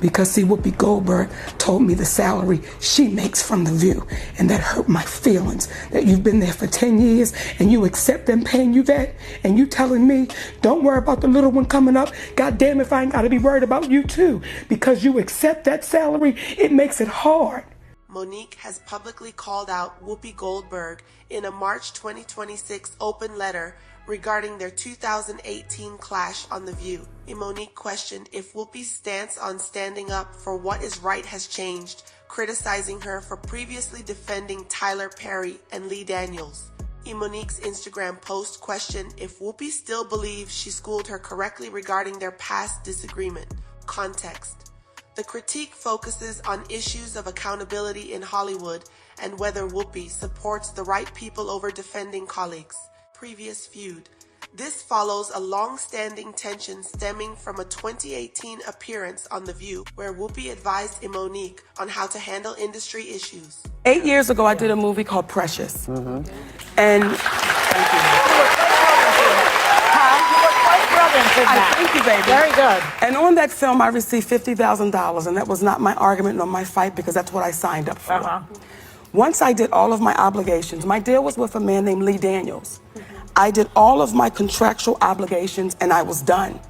Because see, Whoopi Goldberg told me the salary she makes from The View, and that hurt my feelings, that you've been there for 10 years and you accept them paying you that, and you telling me, don't worry about the little one coming up. God damn if I ain't gotta be worried about you too. Because you accept that salary, it makes it hard. Mon'nique has publicly called out Whoopi Goldberg in a March 2026 open letter regarding their 2018 clash on The View. Mon'nique questioned if Whoopi's stance on standing up for what is right has changed, criticizing her for previously defending Tyler Perry and Lee Daniels. Mon'nique's Instagram post questioned if Whoopi still believes she schooled her correctly regarding their past disagreement. Context. The critique focuses on issues of accountability in Hollywood and whether Whoopi supports the right people over defending colleagues. Previous feud. This follows a long-standing tension stemming from a 2018 appearance on The View, where Whoopi advised Mon'nique on how to handle industry issues. 8 years ago, I did a movie called Precious. And thank you, baby. Very good. And on that film, I received $50,000, and that was not my argument nor my fight, because that's what I signed up for. Once I did all of my obligations, my deal was with a man named Lee Daniels. I did all of my contractual obligations, and I was done.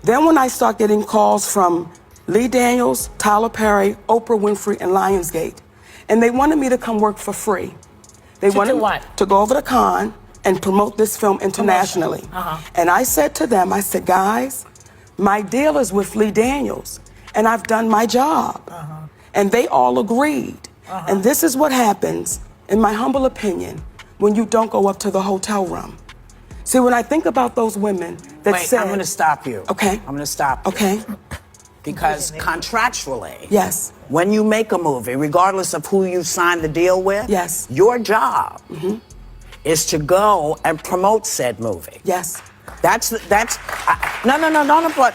Then when I start getting calls from Lee Daniels, Tyler Perry, Oprah Winfrey, and Lionsgate, and they wanted me to come work for free. They wanted do what? To go over to Cannes and promote this film internationally. And I said to them, I said, guys, my deal is with Lee Daniels, and I've done my job. And they all agreed. And this is what happens, in my humble opinion, when you don't go up to the hotel room. See, when I think about those women that said... I'm going to stop you. Okay. I'm going to stop you. Okay. Because contractually, yes, when you make a movie, regardless of who you signed the deal with, yes, your job is to go and promote said movie. Yes. No, but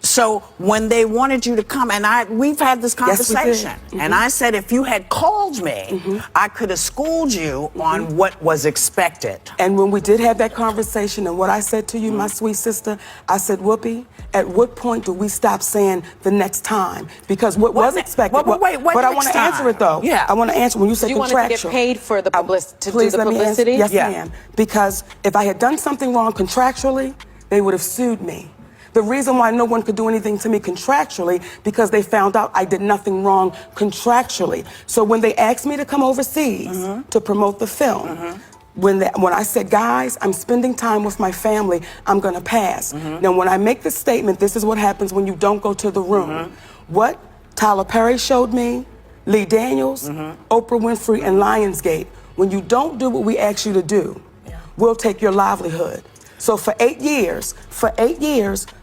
so when they wanted you to come, and we've had this conversation, and I said if you had called me, I could have schooled you on what was expected. And when we did have that conversation, and what I said to you, my sweet sister, I said, Whoopi, at what point do we stop saying the next time? Because what was expected. But I want to answer it though. Yeah. I want to answer when you say contractual. You wanted to get paid for the publicity. Please let me answer. Yes, yeah. ma'am. Because if I had done something wrong contractually, they would have sued me. The reason why no one could do anything to me contractually, because they found out I did nothing wrong contractually. So when they asked me to come overseas to promote the film, when I said, guys, I'm spending time with my family, I'm going to pass. Now, when I make this statement, this is what happens when you don't go to the room. What Tyler Perry showed me, Lee Daniels, Oprah Winfrey, and Lionsgate, when you don't do what we ask you to do, we'll take your livelihood. So for 8 years,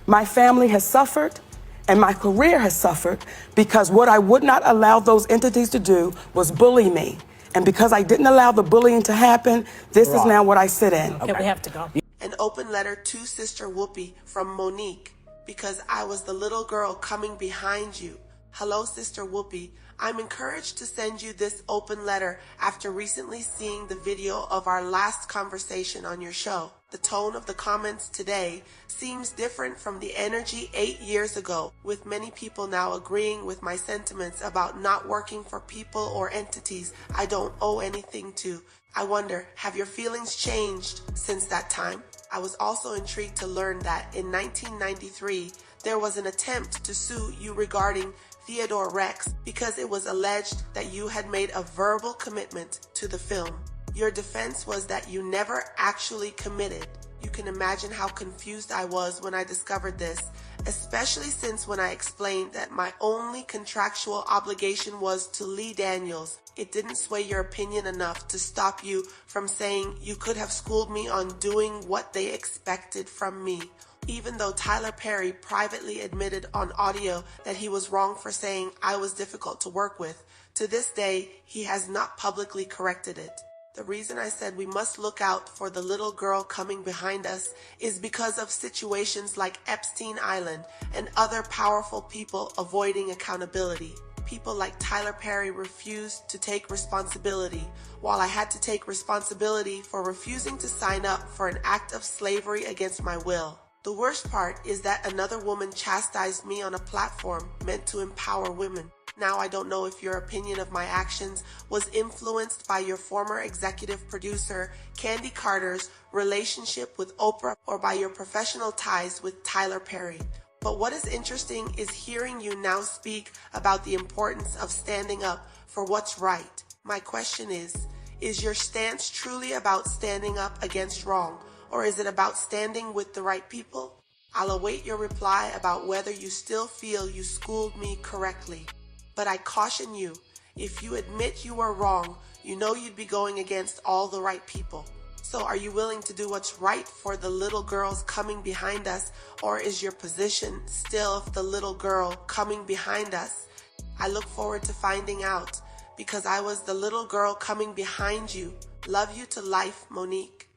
my family has suffered and my career has suffered because what I would not allow those entities to do was bully me. And because I didn't allow the bullying to happen, this is now what I sit in. Okay, we have to go. An open letter to Sister Whoopi from Mon'nique. Because I was the little girl coming behind you. Hello, Sister Whoopi. I'm encouraged to send you this open letter after recently seeing the video of our last conversation on your show. The tone of the comments today seems different from the energy 8 years ago, with many people now agreeing with my sentiments about not working for people or entities I don't owe anything to. I wonder, have your feelings changed since that time? I was also intrigued to learn that in 1993, there was an attempt to sue you regarding Theodore Rex because it was alleged that you had made a verbal commitment to the film. Your defense was that you never actually committed. You can imagine how confused I was when I discovered this, especially since when I explained that my only contractual obligation was to Lee Daniels. It didn't sway your opinion enough to stop you from saying you could have schooled me on doing what they expected from me. Even though Tyler Perry privately admitted on audio that he was wrong for saying I was difficult to work with, to this day, he has not publicly corrected it. The reason I said we must look out for the little girl coming behind us is because of situations like Epstein Island and other powerful people avoiding accountability. People like Tyler Perry refused to take responsibility, while I had to take responsibility for refusing to sign up for an act of slavery against my will. The worst part is that another woman chastised me on a platform meant to empower women. Now I don't know if your opinion of my actions was influenced by your former executive producer, Candy Carter's relationship with Oprah, or by your professional ties with Tyler Perry. But what is interesting is hearing you now speak about the importance of standing up for what's right. My question is your stance truly about standing up against wrong, or is it about standing with the right people? I'll await your reply about whether you still feel you schooled me correctly. But I caution you, if you admit you were wrong, you know you'd be going against all the right people. So are you willing to do what's right for the little girls coming behind us, or is your position still of the little girl coming behind us? I look forward to finding out, because I was the little girl coming behind you. Love you to life, Mon'nique.